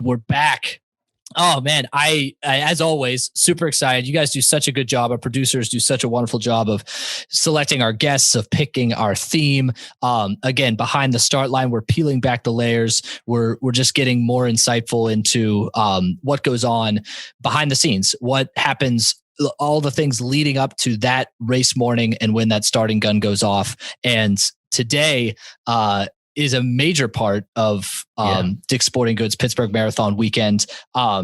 We're back. Oh man, I as always super excited. You guys do such a good job. Our producers do such a wonderful job of selecting our guests, of picking our theme. Again, behind the start line, we're peeling back the layers. We're just getting more insightful into what goes on behind the scenes, what happens, all the things leading up to that race morning, and when that starting gun goes off. And today, is a major part of Dick's Sporting Goods Pittsburgh Marathon weekend. Our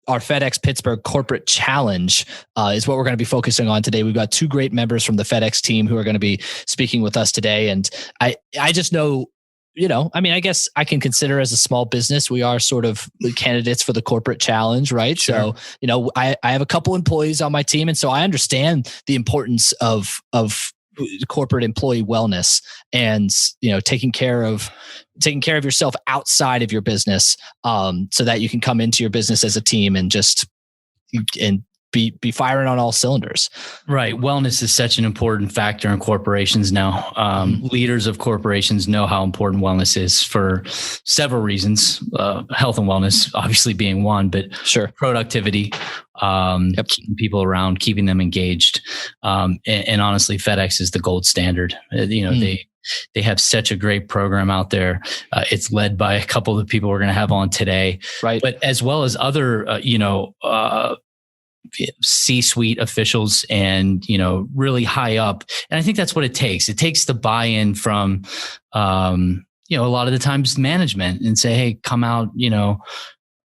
FedEx Pittsburgh Corporate Challenge is what we're going to be focusing on today. We've got two great members from the FedEx team who are going to be speaking with us today. And I just know, I guess I can consider as a small business, we are sort of candidates for the corporate challenge, right? Sure. So, I have a couple employees on my team. And so I understand the importance of corporate employee wellness and taking care of yourself outside of your business, so that you can come into your business as a team and be firing on all cylinders. Right. Wellness is such an important factor in corporations now. Leaders of corporations know how important wellness is for several reasons. Health and wellness, obviously being one, but sure, productivity, keeping people around, keeping them engaged. And honestly, FedEx is the gold standard. They have such a great program out there. It's led by a couple of the people we're going to have on today, right? But as well as other, C-suite officials and, really high up. And I think that's what it takes. It takes the buy-in from, a lot of the times management, and say, hey, come out,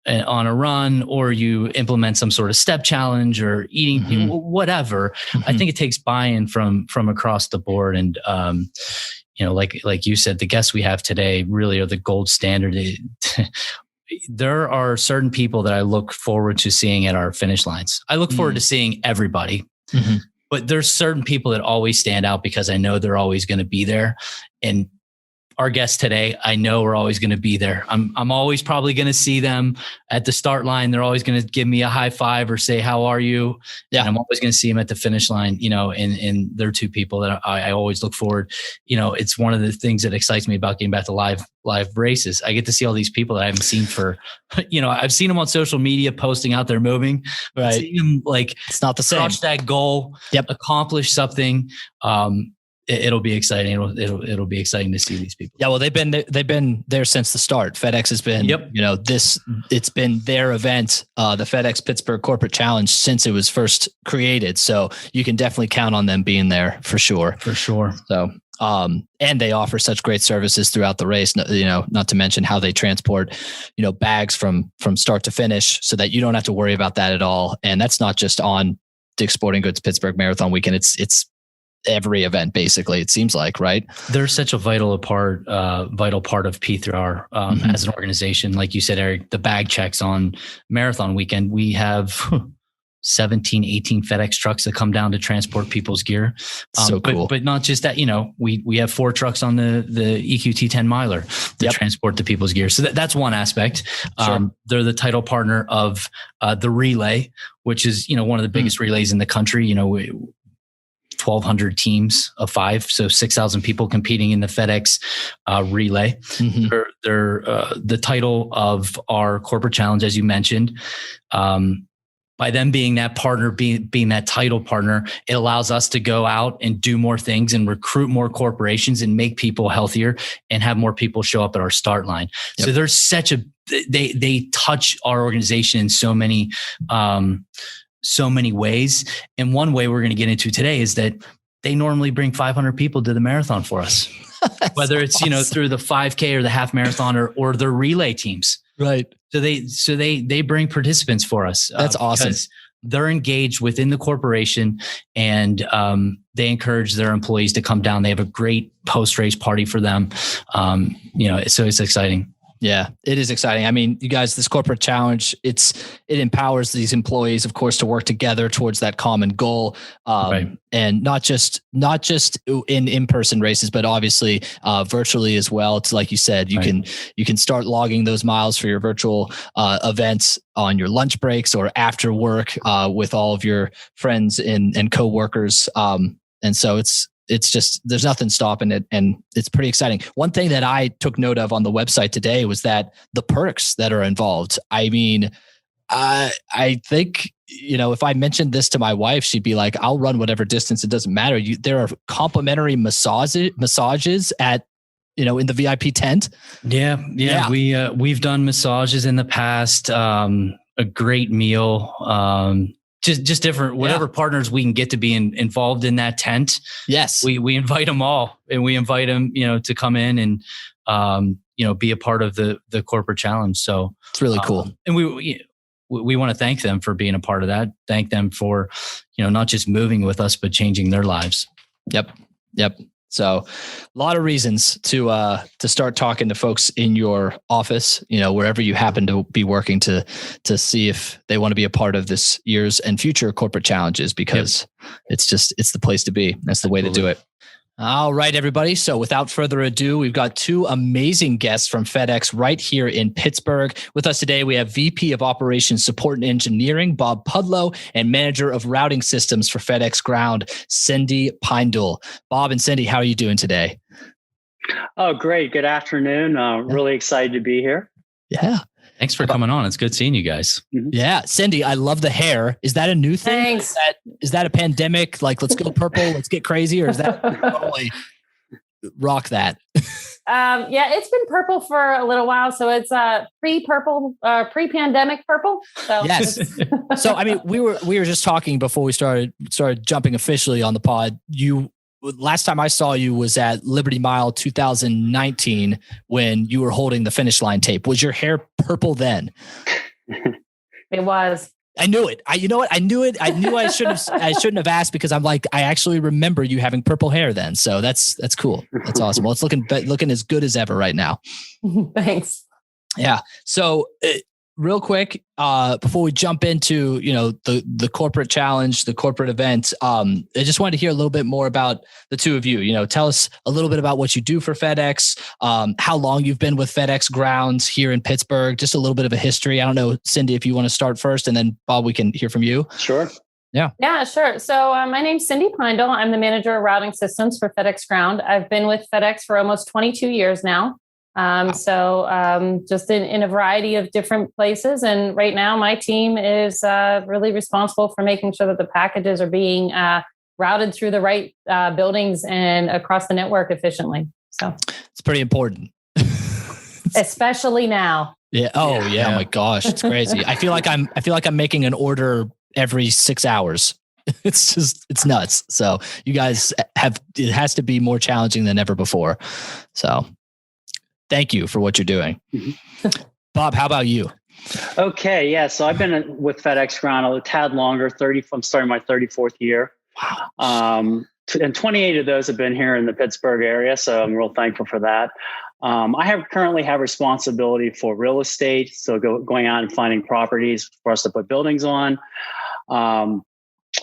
on a run, or you implement some sort of step challenge or eating, whatever. I think it takes buy-in from across the board. And, like you said, the guests we have today really are the gold standard. There are certain people that I look forward to seeing at our finish lines. I look forward to seeing everybody, but there's certain people that always stand out because I know they're always going to be there. And our guests today, I know are always going to be there. I'm always probably going to see them at the start line. They're always going to give me a high five or say, how are you? Yeah. And I'm always going to see them at the finish line, and they're two people that I always look forward. It's one of the things that excites me about getting back to live races. I get to see all these people that I haven't seen for, I've seen them on social media posting out there moving, right? See them it's not the same. Crush that goal, accomplish something. It'll be exciting. It'll be exciting to see these people. Yeah, well, they've been there since the start. FedEx has been, it's been their event, the FedEx Pittsburgh Corporate Challenge, since it was first created. So you can definitely count on them being there for sure. For sure. So, and they offer such great services throughout the race. Not to mention how they transport, bags from start to finish, so that you don't have to worry about that at all. And that's not just on Dick's Sporting Goods Pittsburgh Marathon weekend. It's every event, basically, it seems like, right? They're such a vital part of P3R as an organization. Like you said, Eric, the bag checks on marathon weekend, we have 17, 18 FedEx trucks that come down to transport people's gear. So cool. But not just that, we have 4 trucks on the EQT 10 miler that transport the people's gear. So that's one aspect. Sure. They're the title partner of the relay, which is, one of the biggest relays in the country. 1,200 teams of 5, so 6,000 people competing in the FedEx relay. They're the title of our corporate challenge, as you mentioned. By them being that partner, being that title partner, it allows us to go out and do more things and recruit more corporations and make people healthier and have more people show up at our start line. Yep. So there's they touch our organization in so many ways. And one way we're going to get into today is that they normally bring 500 people to the marathon for us, whether it's, awesome, through the 5K or the half marathon or their relay teams. Right. So they bring participants for us. That's awesome. They're engaged within the corporation, and they encourage their employees to come down. They have a great post-race party for them. So it's exciting. Yeah, it is exciting. I mean, you guys, this corporate challenge, it empowers these employees, of course, to work together towards that common goal. Right. And not just in in-person races, but obviously virtually as well. It's like you said, you can start logging those miles for your virtual events on your lunch breaks or after work with all of your friends and coworkers. And so it's just, there's nothing stopping it. And it's pretty exciting. One thing that I took note of on the website today was that the perks that are involved. I mean, I think, if I mentioned this to my wife, she'd be like, I'll run whatever distance. It doesn't matter. There are complimentary massages at, in the VIP tent. Yeah. We've done massages in the past. A great meal. Just different, whatever partners we can get to be involved in that tent. Yes. We invite them all, and we invite them, to come in and, be a part of the corporate challenge. So it's really cool. And we want to thank them for being a part of that. Thank them for, not just moving with us, but changing their lives. Yep. So a lot of reasons to start talking to folks in your office, wherever you happen to be working, to see if they want to be a part of this year's and future corporate challenges, because it's the place to be. That's the way to do it. All right, everybody. So without further ado, we've got two amazing guests from FedEx right here in Pittsburgh. With us today, we have VP of Operations Support and Engineering, Bob Pudlo, and Manager of Routing Systems for FedEx Ground, Cindy Piendl. Bob and Cindy, how are you doing today? Oh, great. Good afternoon. Really excited to be here. Yeah. Thanks for coming on. It's good seeing you guys. Mm-hmm. Yeah. Cindy, I love the hair. Is that a new thing? Thanks. Is that a pandemic? Like, let's go purple, let's get crazy? Or is that totally rock that? Yeah, it's been purple for a little while. So it's pre-purple, pre-pandemic purple. So yes. So, I mean, we were just talking before we started jumping officially on the pod. Last time I saw you was at Liberty Mile 2019 when you were holding the finish line tape. Was your hair purple then? It was. I knew it. You know what? I knew it. I knew I shouldn't have asked, because I'm like, I actually remember you having purple hair then. So that's cool. That's awesome. Well, it's looking as good as ever right now. Thanks. Yeah. So real quick, before we jump into, the corporate challenge, the corporate event, I just wanted to hear a little bit more about the two of you. Tell us a little bit about what you do for FedEx, how long you've been with FedEx Grounds here in Pittsburgh, just a little bit of a history. I don't know, Cindy, if you want to start first, and then Bob, we can hear from you. Sure. Yeah, sure. So my name's Cindy Piendl. I'm the Manager of Routing Systems for FedEx Ground. I've been with FedEx for almost 22 years now. Just in a variety of different places. And right now my team is really responsible for making sure that the packages are being routed through the right buildings and across the network efficiently. So it's pretty important. Especially now. Yeah. Oh yeah. Oh my gosh. It's crazy. I feel like I'm making an order every 6 hours. It's nuts. So you guys it has to be more challenging than ever before. So thank you for what you're doing. Mm-hmm. Bob, how about you? Okay. Yeah. So I've been with FedEx Ground a tad longer, I'm starting my 34th year. Wow. And 28 of those have been here in the Pittsburgh area. So I'm real thankful for that. I currently have responsibility for real estate. So going out and finding properties for us to put buildings on.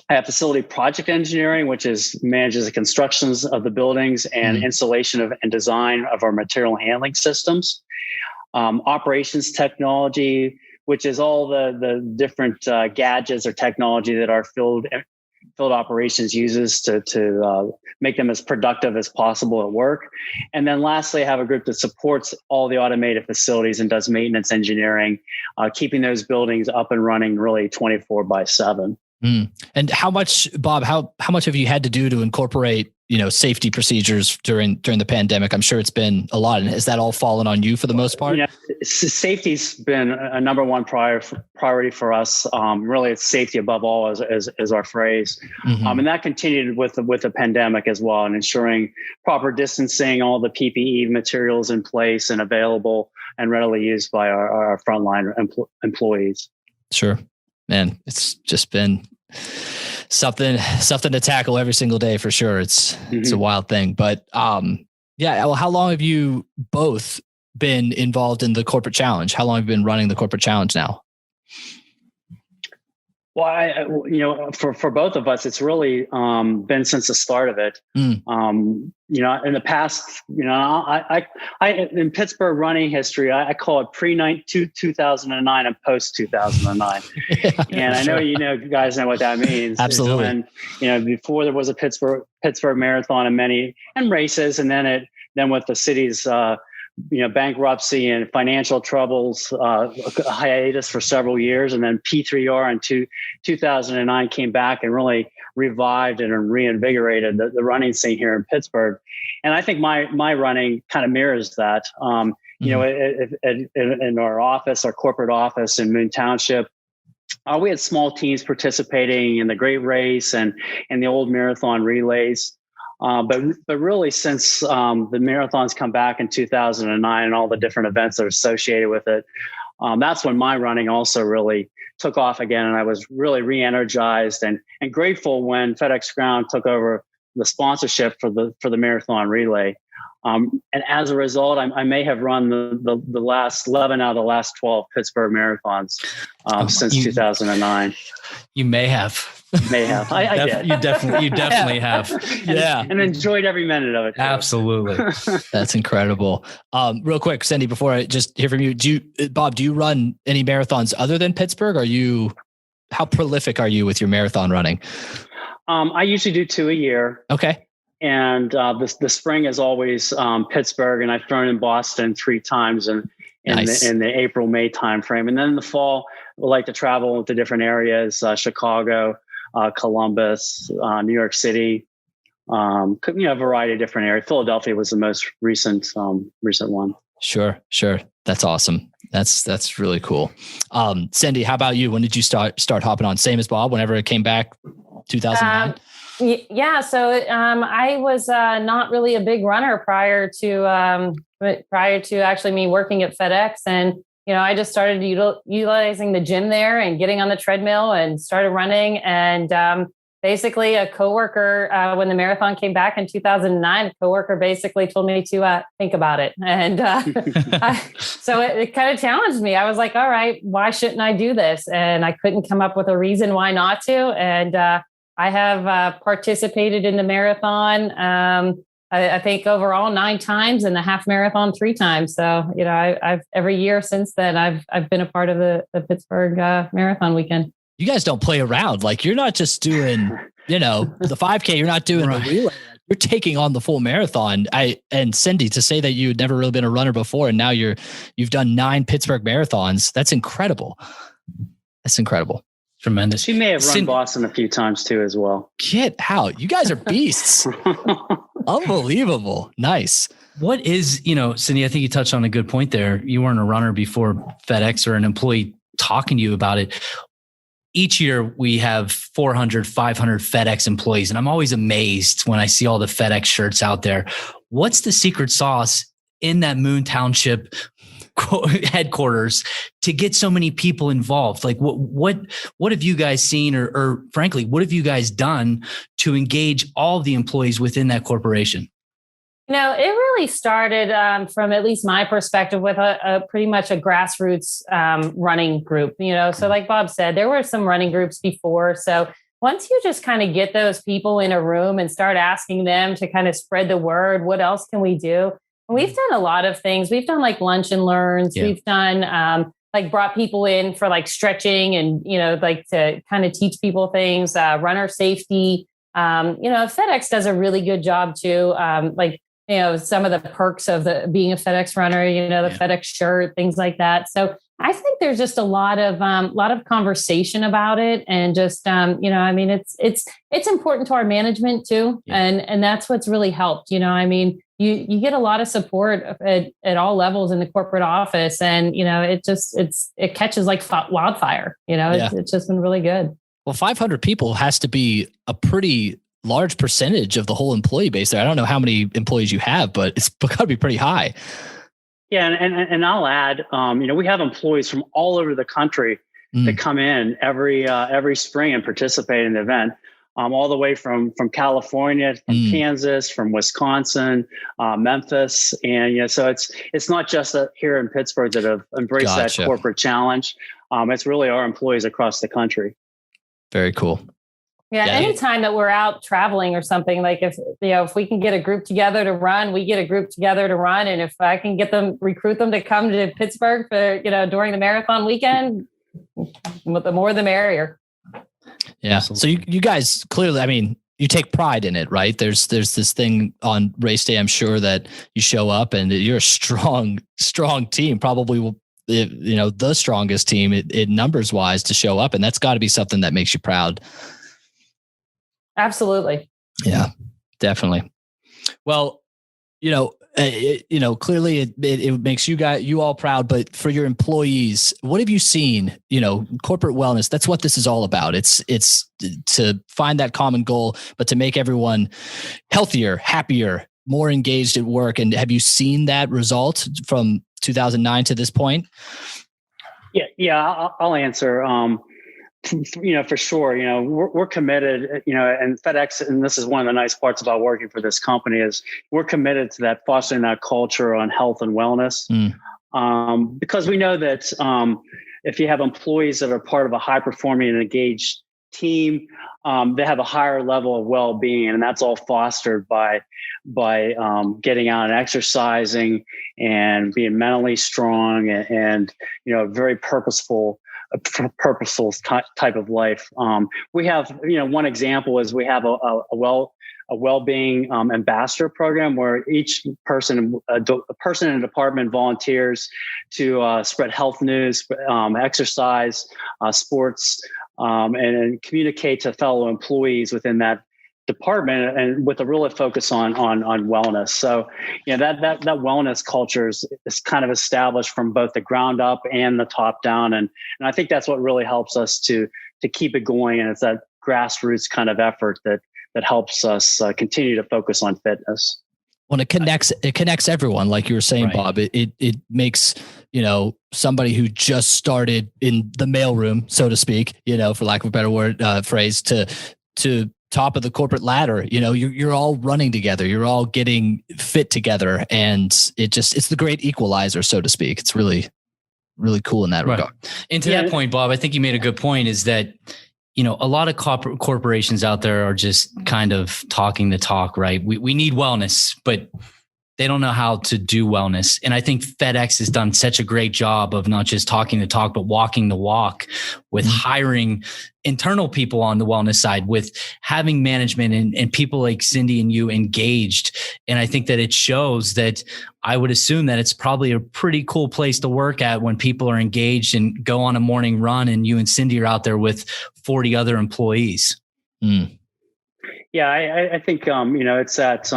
I have facility project engineering, which manages the constructions of the buildings and installation and design of our material handling systems. Operations technology, which is all the different gadgets or technology that our field operations uses to make them as productive as possible at work. And then lastly, I have a group that supports all the automated facilities and does maintenance engineering, keeping those buildings up and running really 24/7. And how much, Bob, how much have you had to do to incorporate, safety procedures during the pandemic? I'm sure it's been a lot. And has that all fallen on you for the most part? Safety's been a number one priority for us. Really, it's safety above all is our phrase. Mm-hmm. And that continued with the pandemic as well, and ensuring proper distancing, all the PPE materials in place and available and readily used by our frontline employees. Sure. Man, it's just been something to tackle every single day for sure. It's a wild thing, but yeah. Well, how long have you both been involved in the corporate challenge? How long have you been running the corporate challenge now? Well, for both of us, it's really been since the start of it. In the past, I in Pittsburgh running history, I call it pre-2009 and post-2009. And I know you guys know what that means. Absolutely. When, before there was a Pittsburgh Marathon and races, and then with the city's bankruptcy and financial troubles, hiatus for several years. And then P3R in 2009 came back and really revived and reinvigorated the running scene here in Pittsburgh. And I think my running kind of mirrors that. In our office, our corporate office in Moon Township, we had small teams participating in the Great Race and the old marathon relays. But really, since the marathons come back in 2009 and all the different events that are associated with it, that's when my running also really took off again. And I was really re-energized and grateful when FedEx Ground took over the sponsorship for the marathon relay. And as a result, I may have run the last 11 out of the last 12 Pittsburgh marathons since 2009. You may have. May have. I did. You definitely have. Yeah. And enjoyed every minute of it. Absolutely. That's incredible. Real quick, Cindy, before I just hear from you, Bob, do you run any marathons other than Pittsburgh? How prolific are you with your marathon running? I usually do 2 a year. Okay. And the spring is always Pittsburgh, and I've thrown in Boston 3 times in the April-May timeframe. And then in the fall, we like to travel to different areas, Chicago, Columbus, New York City, a variety of different areas. Philadelphia was the most recent one. Sure. That's awesome. That's really cool. Cindy, how about you? When did you start hopping on? Same as Bob, whenever it came back, 2009? Yeah. So I was not really a big runner prior to actually me working at FedEx. And, I just started utilizing the gym there and getting on the treadmill and started running. And basically a coworker, when the marathon came back in 2009, a coworker basically told me to think about it. And so it kind of challenged me. I was like, all right, why shouldn't I do this? And I couldn't come up with a reason why not to. And I have participated in the marathon. I think overall 9 times, and the half marathon 3 times. So, I've every year since then, I've been a part of the Pittsburgh marathon weekend. You guys don't play around. Like, you're not just doing, the 5K, you're not doing the relay. You're taking on the full marathon. And Cindy, to say that you'd never really been a runner before, and now you've done 9 Pittsburgh marathons. That's incredible. Tremendous. She may have run Boston a few times too, as well. Get out. You guys are beasts. Unbelievable. Nice. What is, Cindy, I think you touched on a good point there. You weren't a runner before FedEx or an employee talking to you about it. Each year we have 400, 500 FedEx employees, and I'm always amazed when I see all the FedEx shirts out there. What's the secret sauce in that Moon Township headquarters to get so many people involved? Like what have you guys seen or frankly, what have you guys done to engage all the employees within that corporation? It really started from, at least my perspective, with a pretty much a grassroots running group, so like Bob said, there were some running groups before. So once you just kind of get those people in a room and start asking them to kind of spread the word, what else can we do? We've done a lot of things. We've done like lunch and learns. Yeah. We've done brought people in for like stretching and, to kind of teach people things, runner safety. FedEx does a really good job too. Some of the perks of being a FedEx runner, the FedEx shirt, things like that. So I think there's just a lot of conversation about it, and just it's important to our management too, and that's what's really helped. You get a lot of support at all levels in the corporate office, and it catches like wildfire. It's just been really good. Well, 500 people has to be a pretty large percentage of the whole employee base there. I don't know how many employees you have, but it's got to be pretty high. Yeah, and I'll add, we have employees from all over the country that come in every spring and participate in the event. All the way from California, from Kansas, from Wisconsin, Memphis, and so it's not just here in Pittsburgh that have embraced that corporate challenge. It's really our employees across the country. Very cool. Yeah, anytime that we're out traveling or something, like if we can get a group together to run, we get a group together to run. And if I can recruit them to come to Pittsburgh for, during the marathon weekend, the more the merrier. Yeah. Absolutely. So you guys clearly, I mean, you take pride in it, right? There's this thing on race day, I'm sure, that you show up and you're a strong team, probably, the strongest team in numbers wise to show up. And that's got to be something that makes you proud. Absolutely. Yeah, definitely. Well, clearly it makes you all proud, but for your employees, what have you seen? Corporate wellness, that's what this is all about. It's to find that common goal, but to make everyone healthier, happier, more engaged at work. And have you seen that result from 2009 to this point? Yeah, I'll answer. For sure, we're committed, and FedEx, and this is one of the nice parts about working for this company, is we're committed to that, fostering that culture on health and wellness. Because we know that if you have employees that are part of a high performing and engaged team, they have a higher level of well-being, and that's all fostered by getting out and exercising and being mentally strong and very purposeful type of life. We have, one example is we have a well-being ambassador program where each person, a person in a department volunteers to spread health news, exercise, sports, and communicate to fellow employees within that department, and with a real focus on wellness. So, that wellness culture is kind of established from both the ground up and the top down. And I think that's what really helps us to keep it going. And it's that grassroots kind of effort that helps us continue to focus on fitness. When it connects everyone, like you were saying, right, Bob, it makes, somebody who just started in the mailroom, so to speak, for lack of a better phrase, to top of the corporate ladder, you're all running together, you're all getting fit together, and it's the great equalizer, so to speak. It's really, really cool in that regard. And to that point, Bob, I think you made a good point, is that, a lot of corporations out there are just kind of talking the talk, right? We need wellness, but they don't know how to do wellness. And I think FedEx has done such a great job of not just talking the talk, but walking the walk with hiring internal people on the wellness side, with having management and people like Cindy and you engaged. And I think that it shows that I would assume that it's probably a pretty cool place to work at when people are engaged and go on a morning run and you and Cindy are out there with 40 other employees. Yeah, I think it's that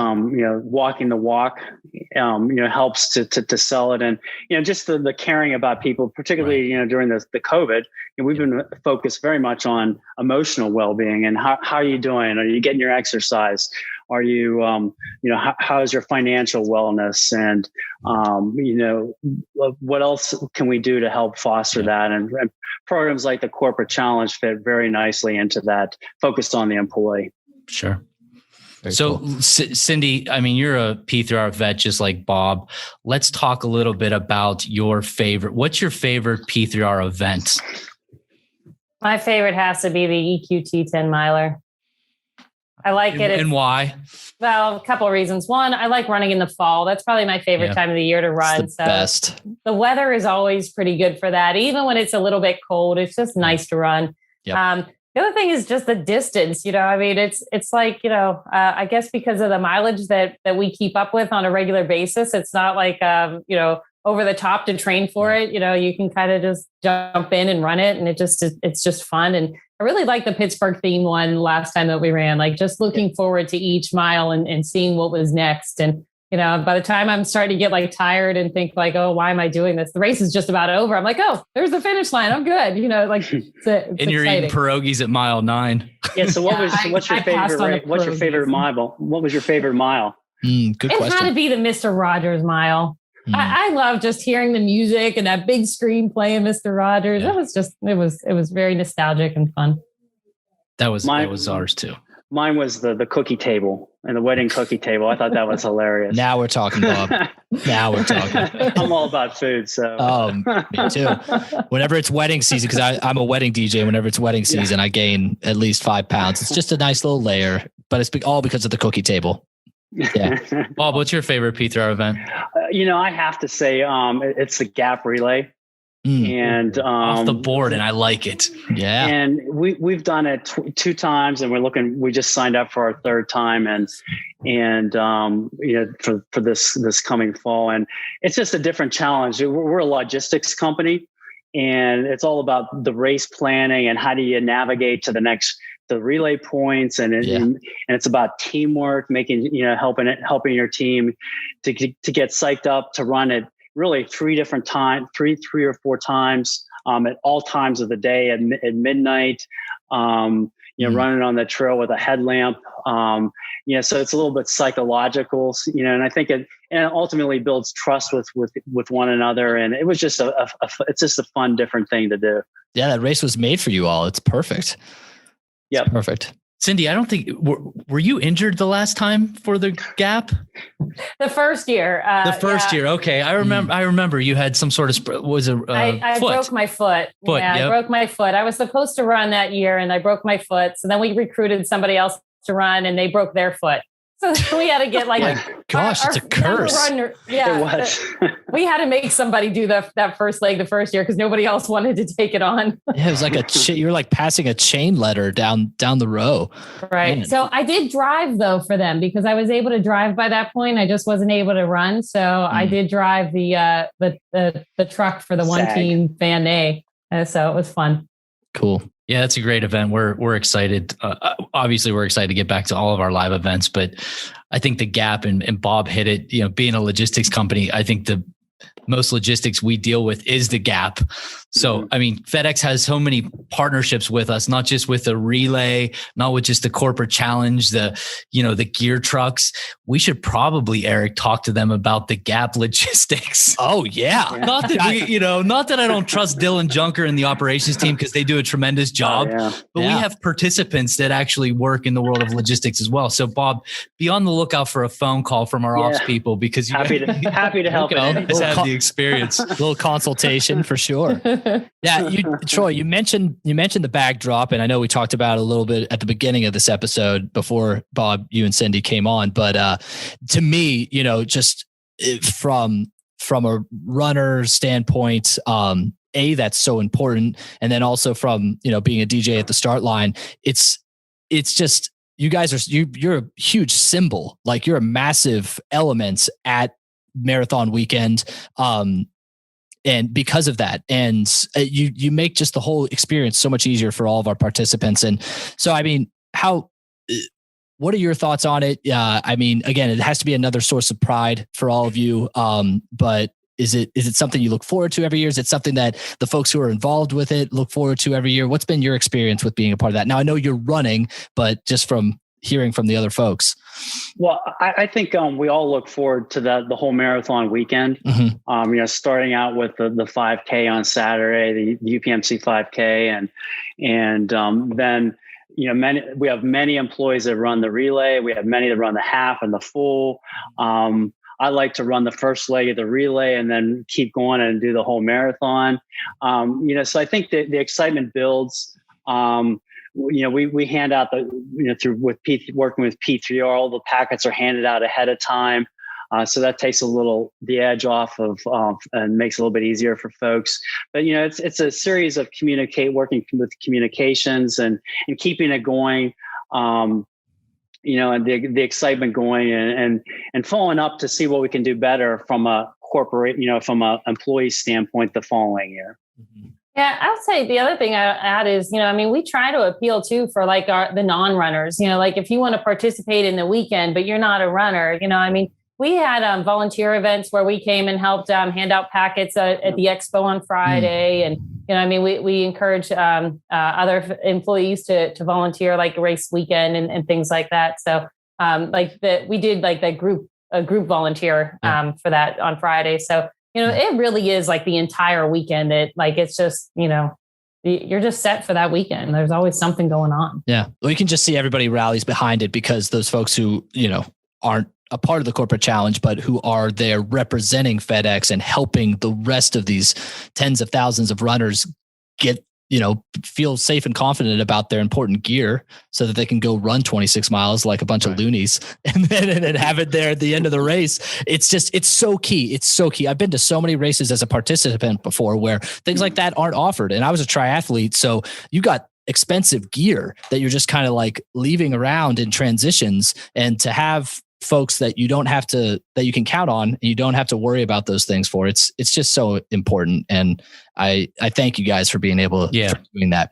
walking the walk helps to sell it, and just the caring about people, particularly right, during the COVID. We've been focused very much on emotional well-being and how are you doing? Are you getting your exercise? Are you how's your financial wellness? And what else can we do to help foster that? And programs like the Corporate Challenge fit very nicely into that, focused on the employee. Sure. Very so cool. Cindy, I mean, you're a P3R vet just like Bob. Let's talk a little bit about what's your favorite P3R event? My favorite has to be the EQT 10 miler. I like it. And why? Well, a couple of reasons. One, I like running in the fall. That's probably my favorite time of the year to run. It's the best. The weather is always pretty good for that. Even when it's a little bit cold, it's just nice to run. Yep. The other thing is just the distance, I mean, it's like, I guess because of the mileage that we keep up with on a regular basis, it's not like, over the top to train for it. You can kind of just jump in and run it, and it's just fun. And I really like the Pittsburgh theme one last time that we ran, like just looking forward to each mile and seeing what was next. And, by the time I'm starting to get like tired and think like, oh, why am I doing this? The race is just about over. I'm like, oh, there's the finish line. I'm good. It's and you're exciting. Eating pierogies at mile 9. Yeah. So what's your favorite mile? What was your favorite mile? Good question. It had to be the Mr. Rogers mile. I love just hearing the music and that big screen playing Mr. Rogers. Yeah. It was very nostalgic and fun. That was ours too. Mine was the cookie table. and the wedding cookie table. I thought that was hilarious. Now we're talking, Bob. Now we're talking. I'm all about food, so. Me too. Whenever it's wedding season, because I'm a wedding DJ. Whenever it's wedding season, I gain at least 5 pounds. It's just a nice little layer, but it's all because of the cookie table. Yeah. Bob, what's your favorite P3R event? I have to say, it's the Gap Relay. And off the board, and I like it. Yeah. And we've done it 2 times, and we just signed up for our 3rd time, and for this coming fall, and it's just a different challenge. We're a logistics company, and it's all about the race planning and how do you navigate to the relay points, and it's about teamwork, making helping your team to get psyched up to run it. Really 3 or 4 times at all times of the day at midnight, running on the trail with a headlamp. So it's a little bit psychological, and I think it ultimately builds trust with one another. And it was just it's just a fun, different thing to do. Yeah. That race was made for you all. It's perfect. Yeah. Perfect. Cindy, I don't think were you injured the last time for the Gap? The first year. Year. Okay. I remember you had some sort of I broke my foot. I broke my foot. I was supposed to run that year and I broke my foot. So then we recruited somebody else to run and they broke their foot. So we had to get it's a curse. It was. We had to make somebody do that first leg the first year because nobody else wanted to take it on. Yeah, it was like you were like passing a chain letter down the row. Right. Man. So I did drive though for them because I was able to drive by that point. I just wasn't able to run. So I did drive the truck for the one team Van A. So it was fun. Cool. Yeah, that's a great event. We're excited. Obviously, we're excited to get back to all of our live events, but I think the Gap and Bob hit it. Being a logistics company, I think the most logistics we deal with is the Gap. So, I mean, FedEx has so many partnerships with us, not just with the relay, not with just the corporate challenge, the gear trucks. We should probably, Eric, talk to them about the Gap logistics. Oh yeah. Not that I don't trust Dylan Junker and the operations team because they do a tremendous job, but we have participants that actually work in the world of logistics as well. So Bob, be on the lookout for a phone call from our ops people because happy to help. Just have the experience. A little consultation for sure. Yeah, Troy, you mentioned the backdrop, and I know we talked about it a little bit at the beginning of this episode before Bob, you and Cindy came on. But to me, just from a runner standpoint, that's so important, and then also from being a DJ at the start line, it's just you guys you're a huge symbol, like you're a massive element at marathon weekend. And because of that, and you make just the whole experience so much easier for all of our participants. And so, I mean, what are your thoughts on it? I mean, again, it has to be another source of pride for all of you. But is it something you look forward to every year? Is it something that the folks who are involved with it look forward to every year? What's been your experience with being a part of that? Now, I know you're running, but just from hearing from the other folks. Well, I think we all look forward to the whole marathon weekend. Mm-hmm. Starting out with the 5K on Saturday, the UPMC 5K, and then we have many employees that run the relay. We have many that run the half and the full. I like to run the first leg of the relay and then keep going and do the whole marathon. So I think the excitement builds. We hand out working with P3R, all the packets are handed out ahead of time. So that takes the edge off of, and makes it a little bit easier for folks. But, it's a series of working with communications and keeping it going, and the excitement going and following up to see what we can do better from a corporate, from a employee standpoint the following year. Mm-hmm. Yeah, I would say the other thing I add is, we try to appeal too for the non-runners, like if you want to participate in the weekend, but you're not a runner, we had volunteer events where we came and helped hand out packets at the expo on Friday. And, we encourage other employees to volunteer like race weekend and things like that. So we did a group volunteer for that on Friday. So, it really is like the entire weekend. It's just, you're just set for that weekend. There's always something going on. Yeah. Well, you can just see everybody rallies behind it because those folks who, aren't a part of the corporate challenge, but who are there representing FedEx and helping the rest of these tens of thousands of runners get, feel safe and confident about their important gear so that they can go run 26 miles like a bunch of loonies and then have it there at the end of the race. It's so key. It's so key. I've been to so many races as a participant before where things like that aren't offered. And I was a triathlete. So you got expensive gear that you're just kind of like leaving around in transitions, and to have folks that you can count on and you don't have to worry about those things for. It's just so important. And I thank you guys for being able to for doing that.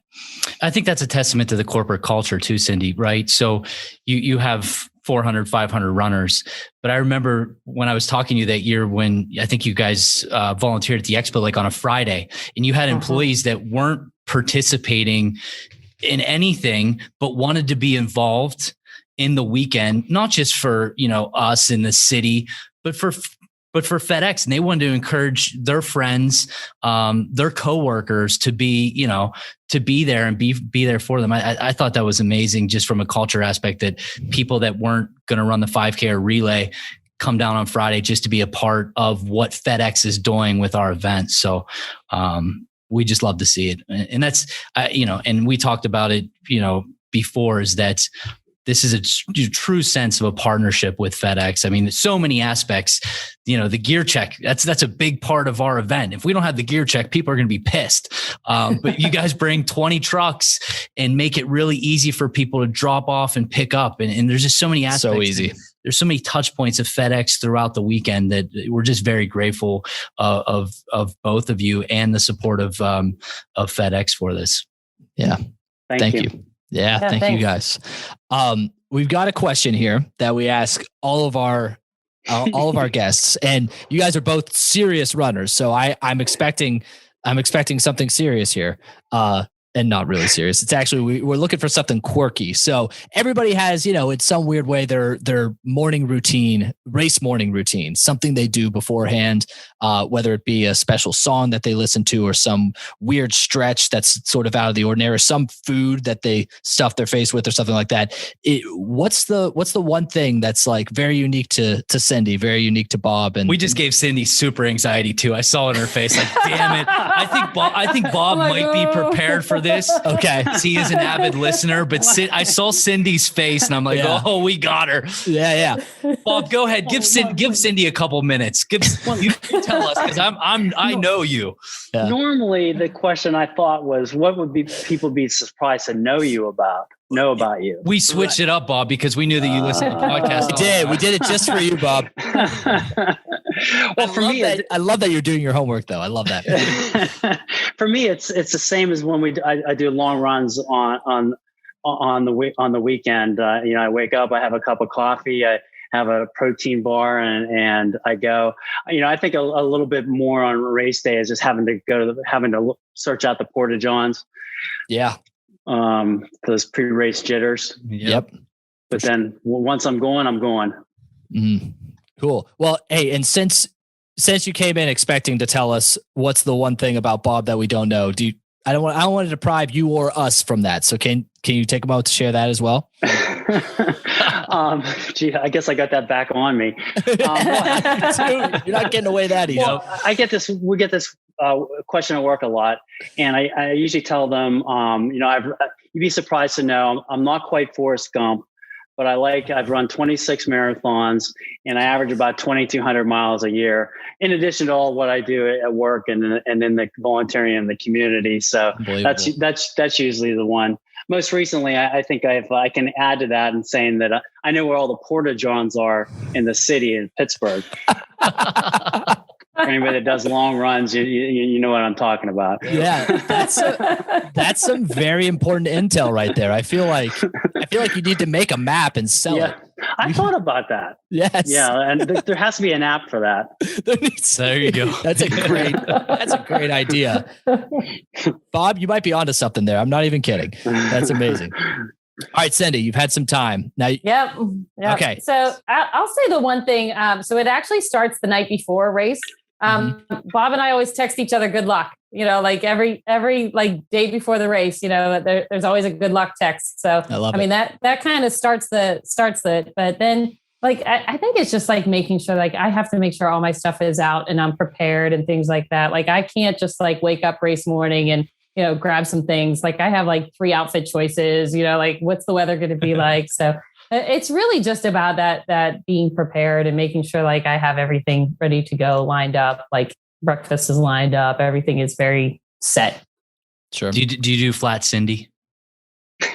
I think that's a testament to the corporate culture too, Cindy, right? So you have 400, 500 runners, but I remember when I was talking to you that year when I think you guys volunteered at the expo, like on a Friday, and you had employees that weren't participating in anything, but wanted to be involved in the weekend, not just for, us in the city, but for FedEx. And they wanted to encourage their friends, their coworkers to be, to be there and be there for them. I thought that was amazing just from a culture aspect, that people that weren't going to run the 5K or relay come down on Friday just to be a part of what FedEx is doing with our event. So, we just love to see it. And that's, and we talked about it, before, is that this is a true sense of a partnership with FedEx. I mean, there's so many aspects, the gear check, that's a big part of our event. If we don't have the gear check, people are going to be pissed. But you guys bring 20 trucks and make it really easy for people to drop off and pick up. And there's just so many aspects. So easy. There's so many touch points of FedEx throughout the weekend that we're just very grateful of both of you and the support of FedEx for this. Yeah. Thank you. Yeah, thank you guys. We've got a question here that we ask all of our guests, and you guys are both serious runners, so I'm expecting something serious here. And not really serious. It's actually, we're looking for something quirky. So everybody has, in some weird way, their morning routine, race morning routine, something they do beforehand, whether it be a special song that they listen to or some weird stretch that's sort of out of the ordinary, or some food that they stuff their face with or something like that. What's the one thing that's like very unique to Cindy, very unique to Bob? And we just gave Cindy super anxiety too. I saw it in her face, like, damn it. I think Bob might be prepared for this. Okay. He is an avid listener, but I saw Cindy's face and I'm like, oh, we got her. Yeah. Bob, go ahead. Give Cindy a couple minutes. You tell us, because I know you. Yeah. Normally the question I thought was, what would people be surprised to know about you? We switched it up, Bob, because we knew that you listen to the podcast. We did it just for you, Bob. Well, for me, I love that you're doing your homework, though. I love that. For me, it's the same as when I do long runs on the weekend. I wake up, I have a cup of coffee, I have a protein bar, and I go. I think a little bit more on race day is just having to search out the Porta Johns. Yeah. Those pre-race jitters. Yep. But then once I'm going, I'm going. Mm-hmm. Cool. Well, hey, and since you came in expecting to tell us what's the one thing about Bob that we don't know, I don't want to deprive you or us from that. So can you take a moment to share that as well? I guess I got that back on me. You're not getting away that easy. Well, we get this question at work a lot, and I usually tell them, you'd be surprised to know I'm not quite Forrest Gump, but I've run 26 marathons and I average about 2,200 miles a year, in addition to all what I do at work and in the volunteering in the community. So that's usually the one. Most recently, I think I can add to that in saying that I know where all the Porta Johns are in the city in Pittsburgh. For anybody that does long runs, you know what I'm talking about. Yeah, that's some very important intel right there. I feel like you need to make a map and sell it. I thought about that. Yes. Yeah, and there has to be an app for that. There you go. That's a great idea. Bob, you might be onto something there. I'm not even kidding. That's amazing. All right, Cindy, you've had some time now. Yep. Okay. So I'll say the one thing. So it actually starts the night before a race. Bob and I always text each other good luck. like every like day before the race, there's always a good luck text. So I mean, that kind of starts it. But then like, I think it's just like making sure, like I have to make sure all my stuff is out and I'm prepared and things like that. Like I can't just like wake up race morning and, grab some things. Like I have like 3 outfit choices, like what's the weather going to be like? So it's really just about that being prepared and making sure like I have everything ready to go, lined up, like breakfast is lined up. Everything is very set. Sure. Do you do flat Cindy?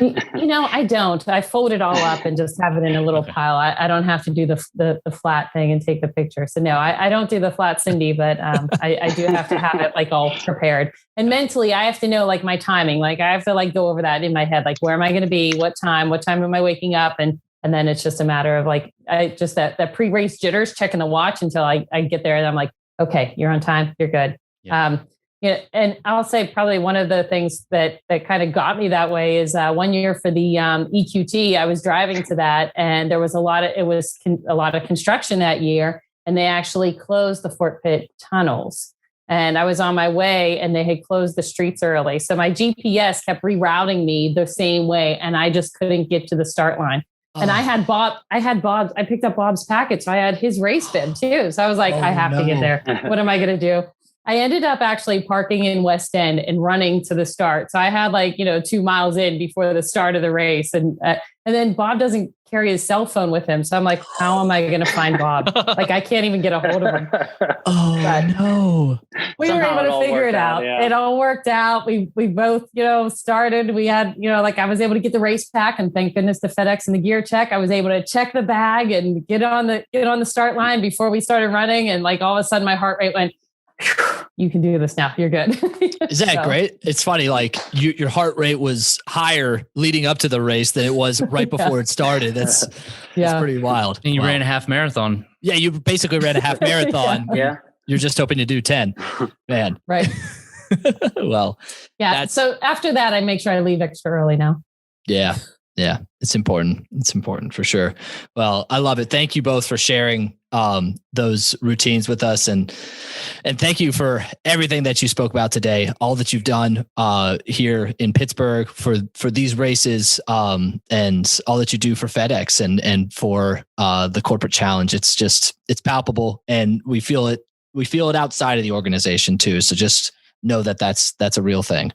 I don't. I fold it all up and just have it in a little pile. I don't have to do the flat thing and take the picture. So no, I don't do the flat Cindy, but I do have to have it like all prepared. And mentally, I have to know like my timing. Like I have to like go over that in my head. Like where am I going to be? What time am I waking up? And then it's just a matter of like, I just that pre-race jitters, checking the watch until I get there. And I'm like, okay, you're on time. You're good. Yeah. And I'll say probably one of the things that kind of got me that way is 1 year for the EQT, I was driving to that and there was a lot of construction that year, and they actually closed the Fort Pitt tunnels. And I was on my way and they had closed the streets early. So my GPS kept rerouting me the same way. And I just couldn't get to the start line. And I picked up Bob's packet. So I had his race bib too. So I was like, I have to get there. What am I going to do? I ended up actually parking in West End and running to the start. So I had 2 miles in before the start of the race. And then Bob doesn't carry his cell phone with him. So I'm like, how am I going to find Bob? Like, I can't even get a hold of him. No. We were able to figure it out. Yeah. It all worked out. We both, started. We had, I was able to get the race pack, and thank goodness the FedEx and the gear check. I was able to check the bag and get on the start line before we started running. And like all of a sudden my heart rate went, you can do this now. You're good. Is that great? It's funny. Like your heart rate was higher leading up to the race than it was right before it started. That's pretty wild. And you ran a half marathon. Yeah. You basically ran a half marathon. Yeah. You're just hoping to do 10, man. Right. Well, so after that, I make sure I leave extra early now. Yeah. Yeah. It's important. It's important for sure. Well, I love it. Thank you both for sharing those routines with us. And thank you for everything that you spoke about today, all that you've done here in Pittsburgh for these races, and all that you do for FedEx and for the corporate challenge. It's palpable, and we feel it outside of the organization too. So just know that that's a real thing.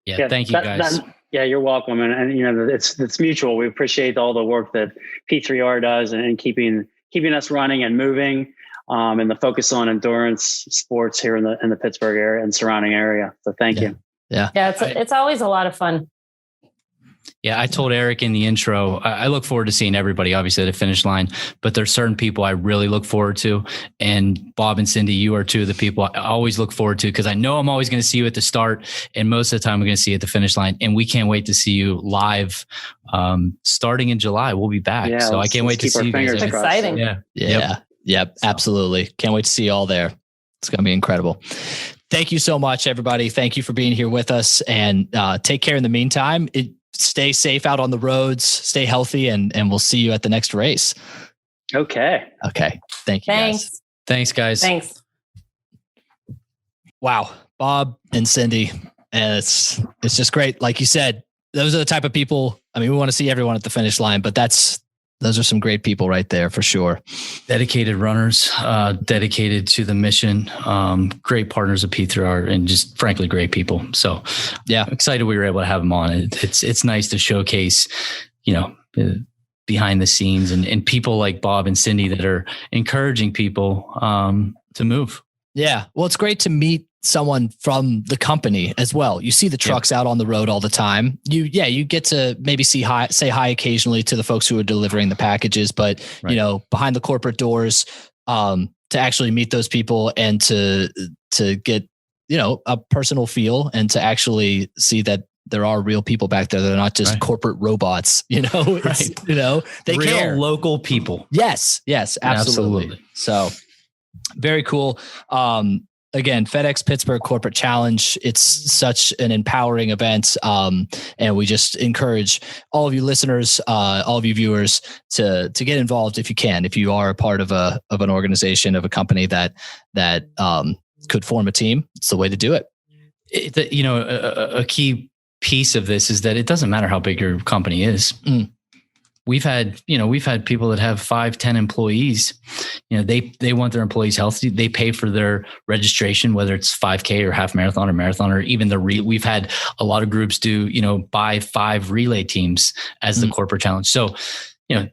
Yeah. Thank you guys. Yeah, you're welcome. And it's mutual. We appreciate all the work that P3R does and keeping us running and moving, and the focus on endurance sports here in the Pittsburgh area and surrounding area. So thank you. Yeah. It's always a lot of fun. Yeah, I told Eric in the intro, I look forward to seeing everybody, obviously, at the finish line, but there's certain people I really look forward to. And Bob and Cindy, you are two of the people I always look forward to, because I know I'm always going to see you at the start. And most of the time, we're going to see you at the finish line. And we can't wait to see you live starting in July. We'll be back. Yeah, so I can't wait to see you guys. It's exciting. Yep. Absolutely. Can't wait to see you all there. It's going to be incredible. Thank you so much, everybody. Thank you for being here with us, and take care in the meantime. Stay safe out on the roads, stay healthy, and we'll see you at the next race. Okay. Thank you, guys. Thanks, guys. Thanks. Wow. Bob and Cindy. And it's just great. Like you said, those are the type of people, I mean, we want to see everyone at the finish line, but those are some great people right there for sure. Dedicated runners, dedicated to the mission, great partners of P3R, and just frankly, great people. So yeah, I'm excited we were able to have them on. It's nice to showcase, behind the scenes and people like Bob and Cindy that are encouraging people to move. Yeah. Well, it's great to meet someone from the company as well. You see the trucks out on the road all the time. You get to maybe say hi occasionally to the folks who are delivering the packages, but behind the corporate doors, to actually meet those people and to get, a personal feel, and to actually see that there are real people back there. They're not just corporate robots, they real care. Local people. Yes, absolutely. So very cool. Again, FedEx Pittsburgh Corporate Challenge. It's such an empowering event. And we just encourage all of you listeners, all of you viewers to get involved if you can, if you are a part of an organization, of a company that could form a team, it's the way to do it. A key piece of this is that it doesn't matter how big your company is. We've had people that have 5-10 employees. They want their employees healthy. They pay for their registration, whether it's 5K or half marathon or marathon, or even we've had a lot of groups do, buy 5 relay teams as the corporate challenge. So,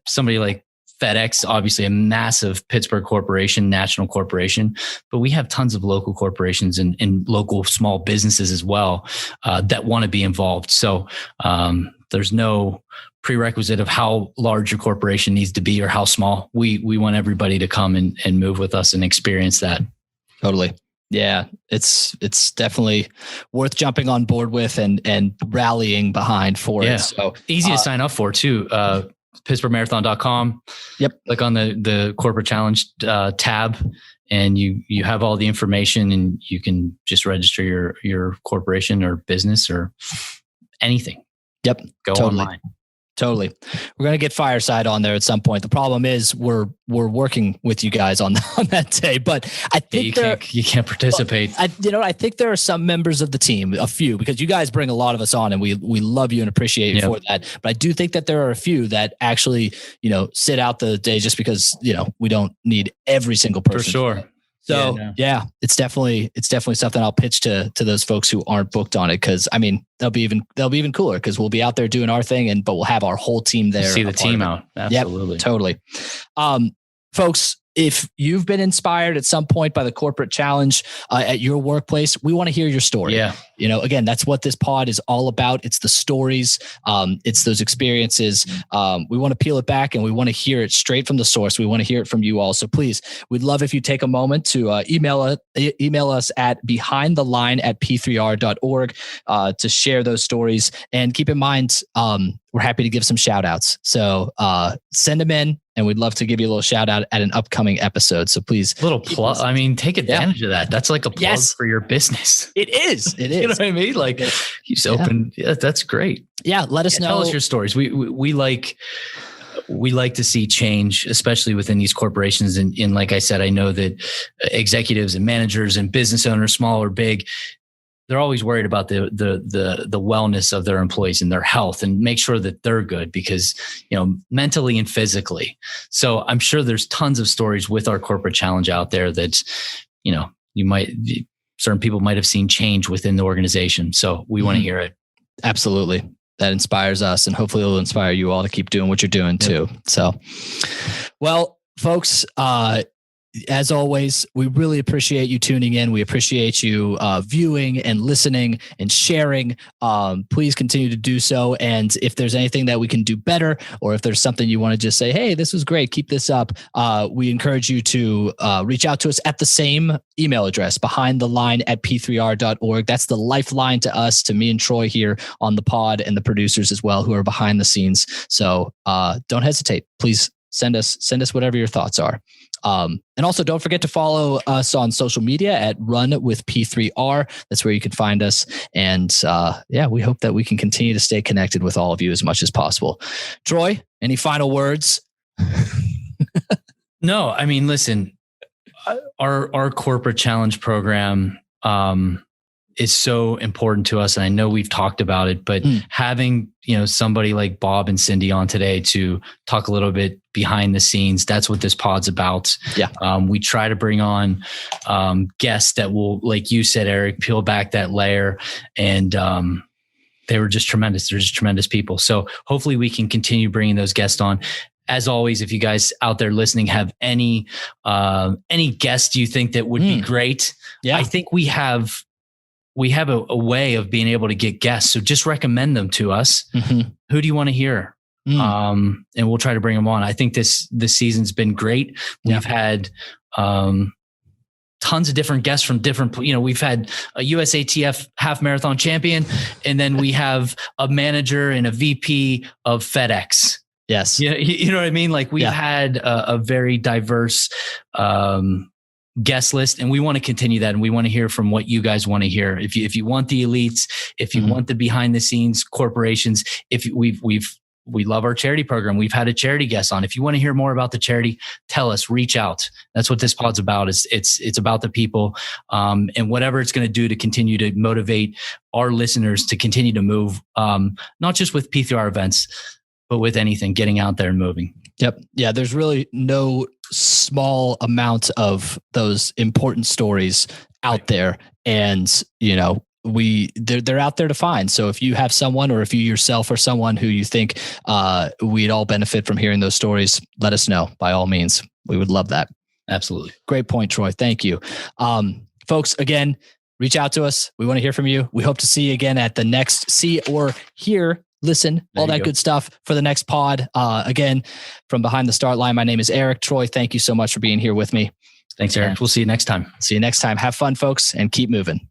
somebody like FedEx, obviously a massive Pittsburgh corporation, national corporation, but we have tons of local corporations and local small businesses as well that want to be involved. So there's no prerequisite of how large your corporation needs to be or how small. We want everybody to come and move with us and experience that. Totally. Yeah, it's definitely worth jumping on board with and rallying behind for it. So easy to sign up for too. PittsburghMarathon.com. Yep. Click on the corporate challenge tab, and you have all the information, and you can just register your corporation or business or anything. Yep. Go online. Totally. We're going to get Fireside on there at some point. The problem is we're working with you guys on that day, but I think you can't participate. I think there are some members of the team, a few, because you guys bring a lot of us on and we love you and appreciate you for that. But I do think that there are a few that actually, sit out the day just because, we don't need every single person. For sure. So it's definitely something I'll pitch to those folks who aren't booked on it. Cause they'll be even cooler because we'll be out there doing our thing but we'll have our whole team there. See the team out. Absolutely. Yep, totally. Folks, if you've been inspired at some point by the corporate challenge at your workplace, we want to hear your story. Yeah. Again, that's what this pod is all about. It's the stories. It's those experiences. We want to peel it back and we want to hear it straight from the source. We want to hear it from you all. So please, we'd love if you take a moment to email us at behindtheline@p3r.org to share those stories. And keep in mind, we're happy to give some shout outs. So send them in and we'd love to give you a little shout out at an upcoming episode. So please. Little plug. Take advantage of that. That's like a plug for your business. It is. It is. You know what I mean? Like he's open. Yeah, that's great. Yeah. Let us know. Tell us your stories. We like to see change, especially within these corporations. And like I said, I know that executives and managers and business owners, small or big, they're always worried about the wellness of their employees and their health and make sure that they're good because, mentally and physically. So I'm sure there's tons of stories with our corporate challenge out there that, certain people might have seen change within the organization. So we want to hear it. Absolutely. That inspires us and hopefully it'll inspire you all to keep doing what you're doing too. So, well, folks, as always, we really appreciate you tuning in. We appreciate you viewing and listening and sharing. Please continue to do so. And if there's anything that we can do better, or if there's something you want to just say, hey, this was great, keep this up, we encourage you to reach out to us at the same email address, behindtheline@p3r.org. That's the lifeline to us, to me and Troy here on the pod and the producers as well who are behind the scenes. So don't hesitate. Please send us whatever your thoughts are. And also don't forget to follow us on social media at Run with P3R. That's where you can find us. And we hope that we can continue to stay connected with all of you as much as possible. Troy, any final words? No, listen, our corporate challenge program is so important to us. And I know we've talked about it, but having, somebody like Bob and Cindy on today to talk a little bit behind the scenes, that's what this pod's about. Yeah. We try to bring on guests that will, like you said, Eric, peel back that layer. And they were just tremendous. They're just tremendous people. So hopefully we can continue bringing those guests on. As always, if you guys out there listening have any guests you think that would be great, I think we have a way of being able to get guests. So just recommend them to us. Mm-hmm. Who do you want to hear? And we'll try to bring them on. I think this season's been great. We've had tons of different guests from different, we've had a USATF half marathon champion, and then we have a manager and a VP of FedEx. Yes. You know what I mean? Like we've had a very diverse guest list, and we want to continue that. And we want to hear from what you guys want to hear. If you want the elites, if you want the behind the scenes corporations, if we've we love our charity program. We've had a charity guest on. If you want to hear more about the charity, tell us, reach out. That's what this pod's about. It's about the people, and whatever it's going to do to continue to motivate our listeners to continue to move, not just with P3R events, but with anything, getting out there and moving. Yep. Yeah. There's really no small amount of those important stories out there. And, they're out there to find. So if you have someone, or if you yourself are someone who you think we'd all benefit from hearing those stories, let us know by all means. We would love that. Absolutely. Great point, Troy. Thank you. Folks, again, reach out to us. We want to hear from you. We hope to see you again at the next listen, all that good stuff for the next pod. Again, from behind the start line, my name is Eric. Troy, thank you so much for being here with me. Thanks, Eric. We'll see you next time. See you next time. Have fun, folks, and keep moving.